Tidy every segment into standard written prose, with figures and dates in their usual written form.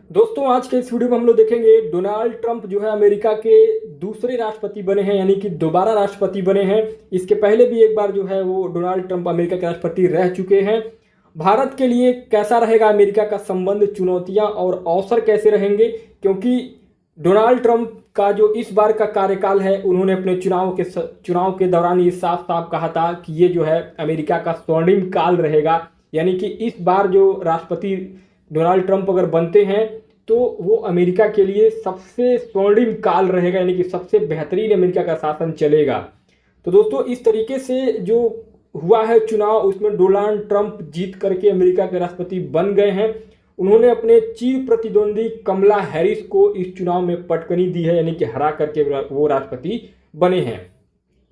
दोस्तों आज के इस वीडियो में हम लोग देखेंगे डोनाल्ड ट्रंप जो है अमेरिका के दूसरे राष्ट्रपति बने हैं, यानी कि दोबारा राष्ट्रपति बने हैं। इसके पहले भी एक बार जो है वो डोनाल्ड ट्रंप अमेरिका के राष्ट्रपति रह चुके हैं। भारत के लिए कैसा रहेगा अमेरिका का संबंध, चुनौतियां और अवसर कैसे रहेंगे, क्योंकि डोनाल्ड ट्रंप का जो इस बार का कार्यकाल है, उन्होंने अपने चुनाव के दौरान ये साफ साफ कहा था कि ये जो है अमेरिका का स्वर्णिम काल रहेगा। यानी कि इस बार जो राष्ट्रपति डोनाल्ड ट्रंप अगर बनते हैं तो वो अमेरिका के लिए सबसे स्वर्णिम काल रहेगा, यानी कि सबसे बेहतरीन अमेरिका का शासन चलेगा। तो दोस्तों इस तरीके से जो हुआ है चुनाव, उसमें डोनाल्ड ट्रंप जीत करके अमेरिका के राष्ट्रपति बन गए हैं। उन्होंने अपने चिर प्रतिद्वंदी कमला हैरिस को इस चुनाव में पटकनी दी है, यानी कि हरा करके वो राष्ट्रपति बने हैं।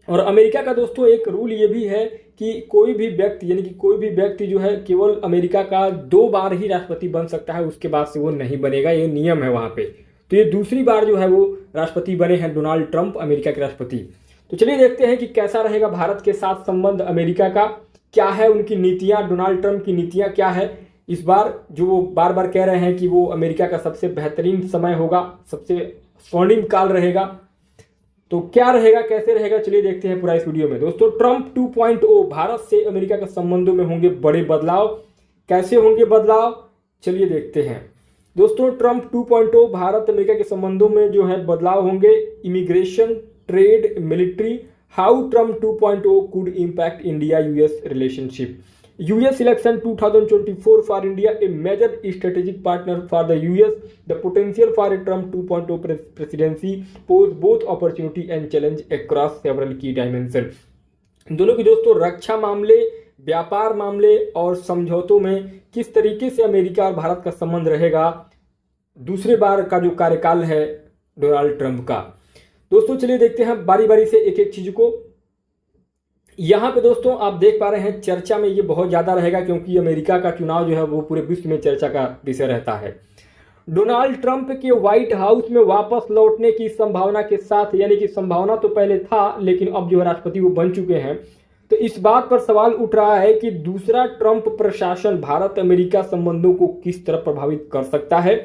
और अमेरिका का दोस्तों एक रूल ये भी है कि कोई भी व्यक्ति, यानी कि कोई भी व्यक्ति जो है केवल अमेरिका का 2 बार ही राष्ट्रपति बन सकता है, उसके बाद से वो नहीं बनेगा, ये नियम है वहां पे। तो ये दूसरी बार जो है वो राष्ट्रपति बने हैं डोनाल्ड ट्रंप, अमेरिका के राष्ट्रपति। तो चलिए देखते हैं कि कैसा रहेगा भारत के साथ संबंध अमेरिका का, क्या है उनकी नीतियां, डोनाल्ड ट्रंप की नीतियां क्या है। इस बार जो वो बार बार कह रहे हैं कि वो अमेरिका का सबसे बेहतरीन समय होगा, सबसे स्वर्णिम काल रहेगा, तो क्या रहेगा, कैसे रहेगा, चलिए देखते हैं पूरा इस वीडियो में। दोस्तों ट्रंप 2.0, भारत से अमेरिका के संबंधों में होंगे बड़े बदलाव। कैसे होंगे बदलाव, चलिए देखते हैं। दोस्तों ट्रंप 2.0, भारत अमेरिका के संबंधों में जो है बदलाव होंगे। Immigration, trade, military, how Trump 2.0 could impact India US relationship. US election 2024 for India, a major strategic partner for the US. The potential for a Trump 2.0 presidency pose both opportunity and challenge across several key dimensions. दोनों की दोस्तों रक्षा मामले, व्यापार मामले और समझौतों में किस तरीके से अमेरिका और भारत का संबंध रहेगा दूसरे बार का जो कार्यकाल है डोनाल्ड ट्रंप का। दोस्तों चलिए देखते हैं बारी बारी से एक एक चीज को। यहाँ पे दोस्तों आप देख पा रहे हैं चर्चा में ये बहुत ज्यादा रहेगा, क्योंकि अमेरिका का चुनाव जो है वो पूरे विश्व में चर्चा का विषय रहता है। डोनाल्ड ट्रंप के व्हाइट हाउस में वापस लौटने की संभावना के साथ, यानी कि संभावना तो पहले था लेकिन अब जो है राष्ट्रपति वो बन चुके हैं, तो इस बात पर सवाल उठ रहा है कि दूसरा ट्रंप प्रशासन भारत अमेरिका संबंधों को किस तरह प्रभावित कर सकता है।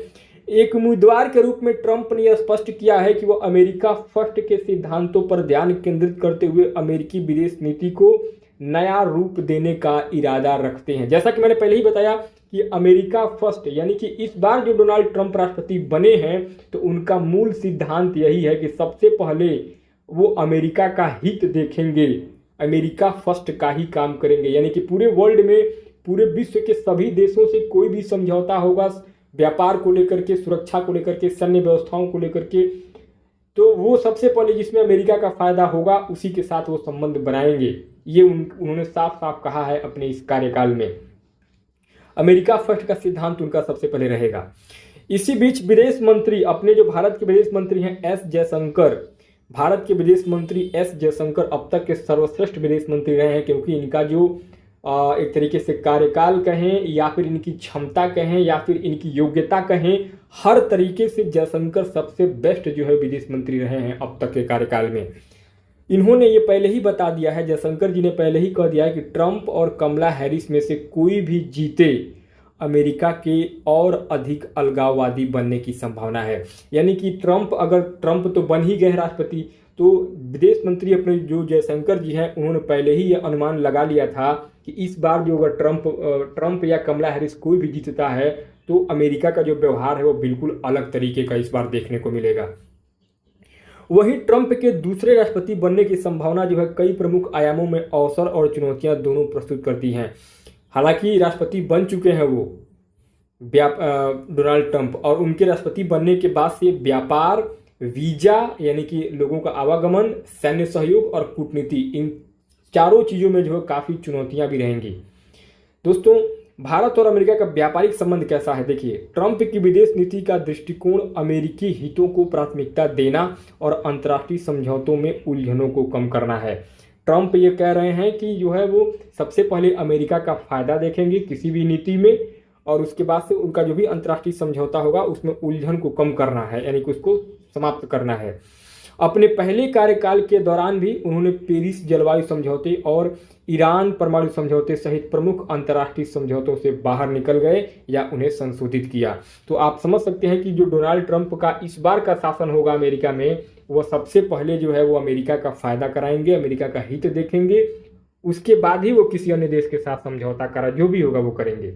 एक उम्मीदवार के रूप में ट्रंप ने यह स्पष्ट किया है कि वो अमेरिका फर्स्ट के सिद्धांतों पर ध्यान केंद्रित करते हुए अमेरिकी विदेश नीति को नया रूप देने का इरादा रखते हैं। जैसा कि मैंने पहले ही बताया कि अमेरिका फर्स्ट, यानी कि इस बार जो डोनाल्ड ट्रंप राष्ट्रपति बने हैं तो उनका मूल सिद्धांत यही है कि सबसे पहले वो अमेरिका का हित देखेंगे, अमेरिका फर्स्ट का ही काम करेंगे। यानी कि पूरे वर्ल्ड में, पूरे विश्व के सभी देशों से कोई भी समझौता होगा व्यापार को लेकर के, सुरक्षा को लेकर के, सैन्य व्यवस्थाओं को लेकर के, तो वो सबसे पहले जिसमें अमेरिका का फायदा होगा उसी के साथ वो संबंध बनाएंगे। ये उन्होंने साफ साफ कहा है अपने इस कार्यकाल में। अमेरिका फर्स्ट का सिद्धांत उनका सबसे पहले रहेगा। इसी बीच विदेश मंत्री, अपने जो भारत के विदेश मंत्री हैं एस जयशंकर, भारत के विदेश मंत्री एस जयशंकर अब तक के सर्वश्रेष्ठ विदेश मंत्री रहे हैं, क्योंकि इनका जो एक तरीके से कार्यकाल कहें या फिर इनकी क्षमता कहें या फिर इनकी योग्यता कहें, हर तरीके से जयशंकर सबसे बेस्ट जो है विदेश मंत्री रहे हैं अब तक के कार्यकाल में। इन्होंने ये पहले ही बता दिया है, जयशंकर जी ने पहले ही कह दिया है कि ट्रंप और कमला हैरिस में से कोई भी जीते अमेरिका के और अधिक अलगाववादी बनने की संभावना है। यानी कि ट्रंप तो बन ही गए राष्ट्रपति, तो विदेश मंत्री अपने जो जयशंकर जी हैं उन्होंने पहले ही यह अनुमान लगा लिया था कि इस बार जो अगर ट्रंप या कमला हैरिस कोई भी जीतता है तो अमेरिका का जो व्यवहार है वो बिल्कुल अलग तरीके का इस बार देखने को मिलेगा। वहीं ट्रंप के दूसरे राष्ट्रपति बनने की संभावना जो है कई प्रमुख आयामों में अवसर और चुनौतियां दोनों प्रस्तुत करती हैं। हालांकि राष्ट्रपति बन चुके हैं वो डोनाल्ड ट्रंप, और उनके राष्ट्रपति बनने के बाद से व्यापार, वीजा यानी कि लोगों का आवागमन, सैन्य सहयोग और कूटनीति, इन चारों चीजों में जो है काफी चुनौतियां भी रहेंगी। दोस्तों भारत और अमेरिका का व्यापारिक संबंध कैसा है, देखिए ट्रंप की विदेश नीति का दृष्टिकोण अमेरिकी हितों को प्राथमिकता देना और अंतर्राष्ट्रीय समझौतों में उलझनों को कम करना है। ट्रंप ये कह रहे हैं कि जो है वो सबसे पहले अमेरिका का फायदा देखेंगे किसी भी नीति में, और उसके बाद से उनका जो भी अंतर्राष्ट्रीय समझौता होगा उसमें उलझन को कम करना है, यानी कि उसको समाप्त करना है। अपने पहले कार्यकाल के दौरान भी उन्होंने पेरिस जलवायु समझौते और ईरान परमाणु समझौते सहित प्रमुख अंतर्राष्ट्रीय समझौतों से बाहर निकल गए या उन्हें संशोधित किया। तो आप समझ सकते हैं कि जो डोनाल्ड ट्रंप का इस बार का शासन होगा अमेरिका में, वह सबसे पहले जो है वो अमेरिका का फायदा कराएंगे, अमेरिका का हित देखेंगे, उसके बाद ही वो किसी अन्य देश के साथ समझौता करा, जो भी होगा वो करेंगे।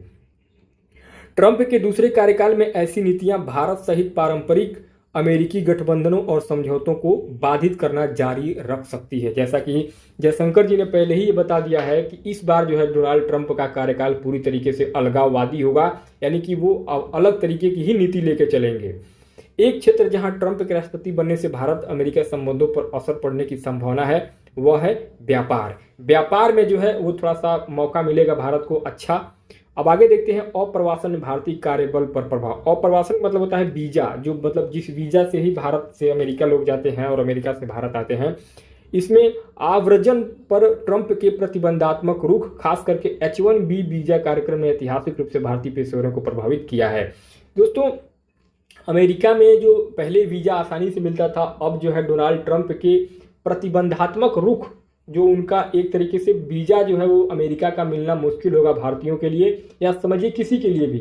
ट्रंप के दूसरे कार्यकाल में ऐसी नीतियां भारत सहित पारंपरिक अमेरिकी गठबंधनों और समझौतों को बाधित करना जारी रख सकती है। जैसा कि जयशंकर जी ने पहले ही ये बता दिया है कि इस बार जो है डोनाल्ड ट्रंप का कार्यकाल पूरी तरीके से अलगाववादी होगा, यानी कि वो अलग तरीके की ही नीति लेके चलेंगे। एक क्षेत्र जहां ट्रंप के राष्ट्रपति बनने से भारत अमेरिका संबंधों पर असर पड़ने की संभावना है वह है व्यापार। व्यापार में जो है वो थोड़ा सा मौका मिलेगा भारत को अच्छा। अब आगे देखते हैं अप्रवासन में भारतीय कार्यबल पर प्रभाव। अप्रवासन मतलब होता है वीजा, जो मतलब जिस वीजा से ही भारत से अमेरिका लोग जाते हैं और अमेरिका से भारत आते हैं। इसमें आव्रजन पर ट्रंप के प्रतिबंधात्मक रुख खास करके H-1B वीजा कार्यक्रम ने ऐतिहासिक रूप से भारतीय पेशेवरों को प्रभावित किया है। दोस्तों, अमेरिका में जो पहले वीजा आसानी से मिलता था, अब जो है डोनाल्ड ट्रंप के प्रतिबंधात्मक रुख, जो उनका एक तरीके से वीजा जो है वो अमेरिका का मिलना मुश्किल होगा भारतीयों के लिए, या समझिए किसी के लिए भी।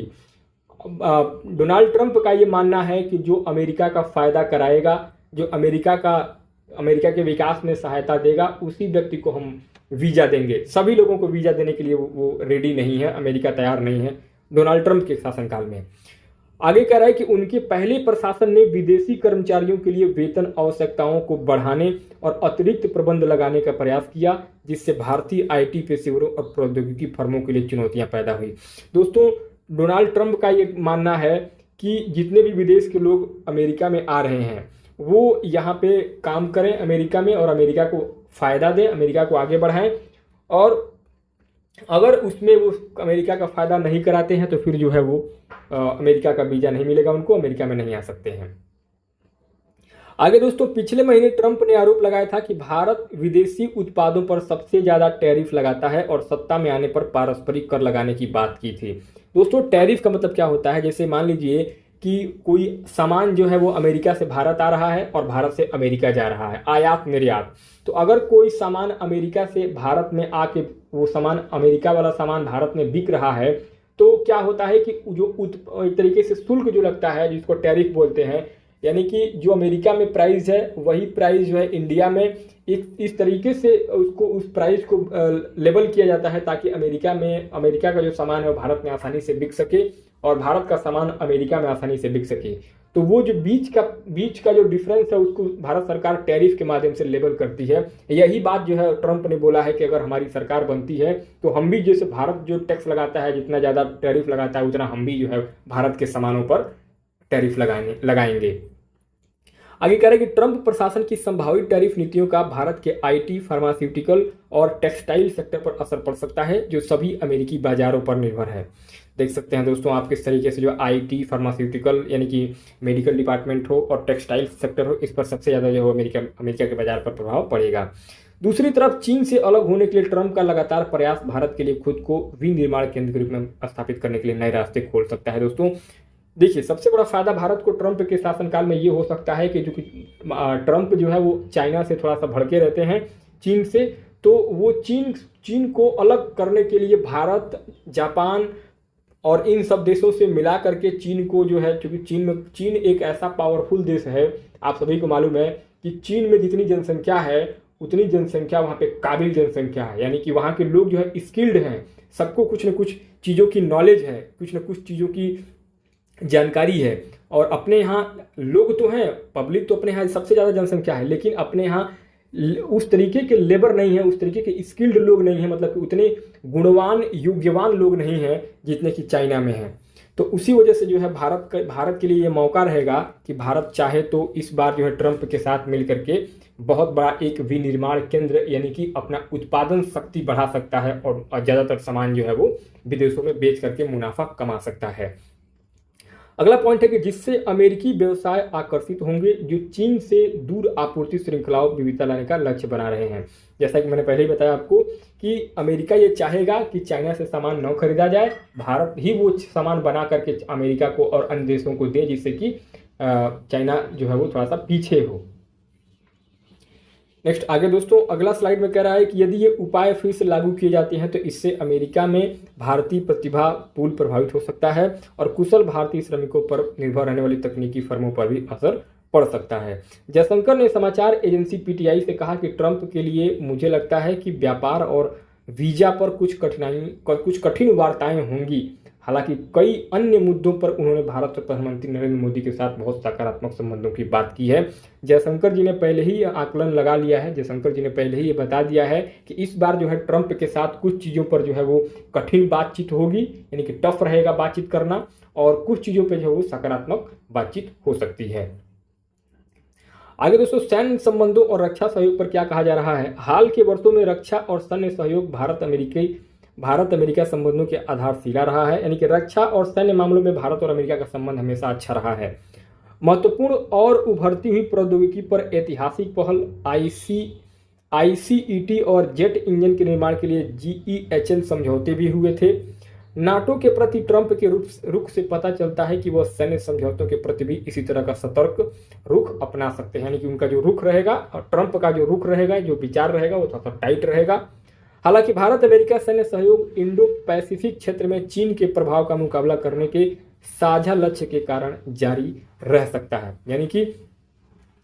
डोनाल्ड ट्रंप का ये मानना है कि जो अमेरिका का फायदा कराएगा, जो अमेरिका के विकास में सहायता देगा, उसी व्यक्ति को हम वीजा देंगे। सभी लोगों को वीजा देने के लिए वो रेडी नहीं है, अमेरिका तैयार नहीं है डोनाल्ड ट्रंप के शासनकाल में। आगे कह रहा है कि उनके पहले प्रशासन ने विदेशी कर्मचारियों के लिए वेतन आवश्यकताओं को बढ़ाने और अतिरिक्त प्रबंध लगाने का प्रयास किया, जिससे भारतीय IT पेशेवरों और प्रौद्योगिकी फर्मों के लिए चुनौतियां पैदा हुई। दोस्तों, डोनाल्ड ट्रंप का ये मानना है कि जितने भी विदेश के लोग अमेरिका में आ रहे हैं वो यहाँ पे काम करें अमेरिका में और अमेरिका को फायदा दें, अमेरिका को आगे बढ़ाएं, और अगर उसमें वो अमेरिका का फायदा नहीं कराते हैं तो फिर जो है वो अमेरिका का वीजा नहीं मिलेगा उनको, अमेरिका में नहीं आ सकते हैं। आगे दोस्तों, पिछले महीने ट्रंप ने आरोप लगाया था कि भारत विदेशी उत्पादों पर सबसे ज्यादा टैरिफ लगाता है और सत्ता में आने पर पारस्परिक कर लगाने की बात की थी। दोस्तों, टैरिफ का मतलब क्या होता है? जैसे मान लीजिए कि कोई सामान जो है वो अमेरिका से भारत आ रहा है और भारत से अमेरिका जा रहा है, आयात निर्यात। तो अगर कोई सामान अमेरिका से भारत में आके वो सामान, अमेरिका वाला सामान भारत में बिक रहा है, तो क्या होता है कि जो एक तरीके से शुल्क जो लगता है, जिसको टैरिफ बोलते हैं, यानी कि जो अमेरिका में प्राइस है वही प्राइस जो है इंडिया में एक इस तरीके से उसको उस प्राइस को लेबल किया जाता है ताकि अमेरिका का जो सामान है वो भारत में आसानी से बिक सके और भारत का सामान अमेरिका में आसानी से बिक सके। तो वो जो बीच का जो डिफरेंस है उसको भारत सरकार टैरिफ के माध्यम से लेबल करती है। यही बात जो है ट्रंप ने बोला है कि अगर हमारी सरकार बनती है तो हम भी, जैसे भारत जो टैक्स लगाता है, जितना ज़्यादा टैरिफ लगाता है उतना हम भी जो है भारत के सामानों पर टैरिफ लगाएंगे। आगे कह रहे हैं कि ट्रंप प्रशासन की संभावित टैरिफ नीतियों का भारत के IT, फार्मास्यूटिकल और टेक्सटाइल सेक्टर पर असर पड़ सकता है, जो सभी अमेरिकी बाजारों पर निर्भर है। देख सकते हैं दोस्तों आप किस तरीके से जो IT, फार्मास्यूटिकल यानी कि मेडिकल डिपार्टमेंट हो और टेक्सटाइल सेक्टर हो, इस पर सबसे ज़्यादा जो है अमेरिका के बाजार पर प्रभाव पड़ेगा। दूसरी तरफ चीन से अलग होने के लिए ट्रंप का लगातार प्रयास भारत के लिए खुद को विनिर्माण केंद्र के रूप में स्थापित करने के लिए नए रास्ते खोल सकता है। दोस्तों देखिए, सबसे बड़ा फायदा भारत को ट्रंप के शासनकाल में ये हो सकता है कि जो कि ट्रंप जो है वो चाइना से थोड़ा सा भड़के रहते हैं, चीन से, तो वो चीन को अलग करने के लिए भारत, जापान और इन सब देशों से मिला करके चीन को जो है, क्योंकि चीन एक ऐसा पावरफुल देश है, आप सभी को मालूम है कि चीन में जितनी जनसंख्या है उतनी जनसंख्या वहाँ पे काबिल जनसंख्या है, यानी कि वहाँ के लोग जो है स्किल्ड हैं, सबको कुछ न कुछ चीज़ों की नॉलेज है, कुछ न कुछ चीज़ों की जानकारी है। और अपने यहाँ लोग तो हैं, पब्लिक तो अपने यहाँ सबसे ज़्यादा जनसंख्या है, लेकिन अपने यहाँ उस तरीके के लेबर नहीं है, उस तरीके के स्किल्ड लोग नहीं है, मतलब कि उतने गुणवान योग्यवान लोग नहीं हैं जितने कि चाइना में हैं। तो उसी वजह से जो है भारत के लिए ये मौका रहेगा कि भारत चाहे तो इस बार जो है ट्रंप के साथ मिल करके बहुत बड़ा एक विनिर्माण केंद्र यानी कि अपना उत्पादन शक्ति बढ़ा सकता है और ज़्यादातर सामान जो है वो विदेशों में बेच करके मुनाफा कमा सकता है। अगला पॉइंट है कि जिससे अमेरिकी व्यवसाय आकर्षित होंगे जो चीन से दूर आपूर्ति श्रृंखलाओं विविधता लाने का लक्ष्य बना रहे हैं। जैसा कि मैंने पहले ही बताया आपको कि अमेरिका ये चाहेगा कि चाइना से सामान न खरीदा जाए, भारत ही वो सामान बना करके अमेरिका को और अन्य देशों को दे, जिससे कि चाइना जो है वो थोड़ा सा पीछे हो। नेक्स्ट आगे दोस्तों अगला स्लाइड में कह रहा है कि यदि ये उपाय फिर से लागू किए जाते हैं तो इससे अमेरिका में भारतीय प्रतिभा पूल प्रभावित हो सकता है और कुशल भारतीय श्रमिकों पर निर्भर रहने वाली तकनीकी फर्मों पर भी असर पड़ सकता है। जयशंकर ने समाचार एजेंसी पीटीआई से कहा कि ट्रंप के लिए मुझे लगता है कि व्यापार और वीजा पर कुछ कठिन वार्ताएं होंगी। हालांकि कई अन्य मुद्दों पर उन्होंने भारत और प्रधानमंत्री नरेंद्र मोदी के साथ बहुत सकारात्मक संबंधों की बात की है। जयशंकर जी ने पहले ही आकलन लगा लिया है, जयशंकर जी ने पहले ही ये बता दिया है कि इस बार जो है ट्रंप के साथ कुछ चीज़ों पर जो है वो कठिन बातचीत होगी, यानी कि टफ रहेगा बातचीत करना, और कुछ चीज़ों पर जो है वो सकारात्मक बातचीत हो सकती है। आगे दोस्तों सैन्य संबंधों और रक्षा सहयोग पर क्या कहा जा रहा है। हाल के वर्षों में रक्षा और सैन्य सहयोग भारत अमेरिका संबंधों के आधारशिला रहा है, यानी कि रक्षा और सैन्य मामलों में भारत और अमेरिका का संबंध हमेशा अच्छा रहा है। महत्वपूर्ण और उभरती हुई प्रौद्योगिकी पर ऐतिहासिक पहल आईसीईटी और जेट इंजन के निर्माण के लिए GEHL समझौते भी हुए थे। नाटो के प्रति ट्रंप के रुख से पता चलता है कि वह सैन्य समझौतों के प्रति भी इसी तरह का सतर्क रुख अपना सकते हैं, यानी कि उनका जो रुख रहेगा और ट्रंप का जो रुख रहेगा, जो विचार रहेगा, वो थोड़ा सा टाइट रहेगा। हालांकि भारत अमेरिका सैन्य सहयोग इंडो पैसिफिक क्षेत्र में चीन के प्रभाव का मुकाबला करने के साझा लक्ष्य के कारण जारी रह सकता है, यानी कि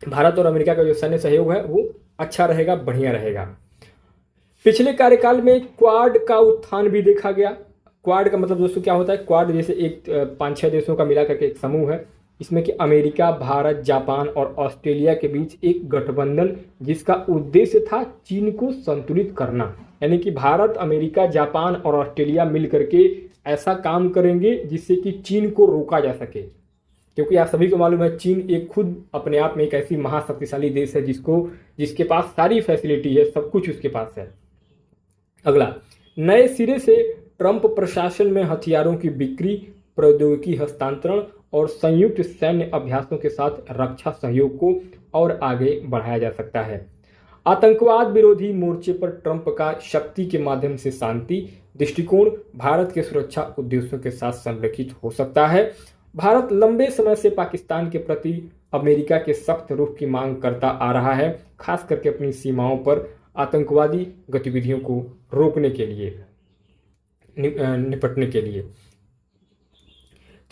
भारत और अमेरिका का जो सैन्य सहयोग है वो अच्छा रहेगा, बढ़िया रहेगा। पिछले कार्यकाल में क्वाड का उत्थान भी देखा गया। क्वाड का मतलब दोस्तों क्या होता है, क्वाड जैसे एक 5-6 देशों का मिला करके एक समूह है, इसमें कि अमेरिका, भारत, जापान और ऑस्ट्रेलिया के बीच एक गठबंधन जिसका उद्देश्य था चीन को संतुलित करना, यानी कि भारत, अमेरिका, जापान और ऑस्ट्रेलिया मिल करके ऐसा काम करेंगे जिससे कि चीन को रोका जा सके, क्योंकि आप सभी को मालूम है चीन एक खुद अपने आप में एक ऐसी महाशक्तिशाली देश है जिसके पास सारी फैसिलिटी है, सब कुछ उसके पास है। अगला, नए सिरे से ट्रंप प्रशासन में हथियारों की बिक्री, प्रौद्योगिकी हस्तांतरण और संयुक्त सैन्य अभ्यासों के साथ रक्षा सहयोग को और आगे बढ़ाया जा सकता है। आतंकवाद विरोधी मोर्चे पर ट्रंप का शक्ति के माध्यम से शांति दृष्टिकोण भारत के सुरक्षा उद्देश्यों के साथ संरेखित हो सकता है। भारत लंबे समय से पाकिस्तान के प्रति अमेरिका के सख्त रुख की मांग करता आ रहा है, खास करके अपनी सीमाओं पर आतंकवादी गतिविधियों को रोकने के लिए, निपटने के लिए।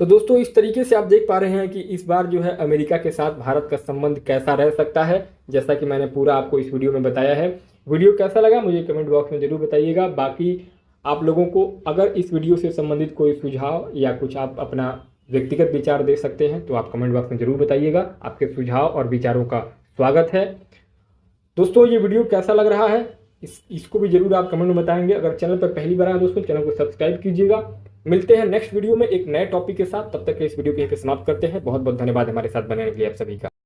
तो दोस्तों इस तरीके से आप देख पा रहे हैं कि इस बार जो है अमेरिका के साथ भारत का संबंध कैसा रह सकता है, जैसा कि मैंने पूरा आपको इस वीडियो में बताया है। वीडियो कैसा लगा मुझे कमेंट बॉक्स में जरूर बताइएगा। बाकी आप लोगों को अगर इस वीडियो से संबंधित कोई सुझाव या कुछ आप अपना व्यक्तिगत विचार दे सकते हैं तो आप कमेंट बॉक्स में जरूर बताइएगा। आपके सुझाव और विचारों का स्वागत है। दोस्तों ये वीडियो कैसा लग रहा है इसको भी जरूर आप कमेंट में बताएंगे। अगर चैनल पर पहली बार आए दोस्तों चैनल को सब्सक्राइब कीजिएगा। मिलते हैं नेक्स्ट वीडियो में एक नए टॉपिक के साथ, तब तक इस वीडियो को यहीं पे समाप्त करते हैं। बहुत बहुत धन्यवाद हमारे साथ बने रहने के लिए आप सभी का।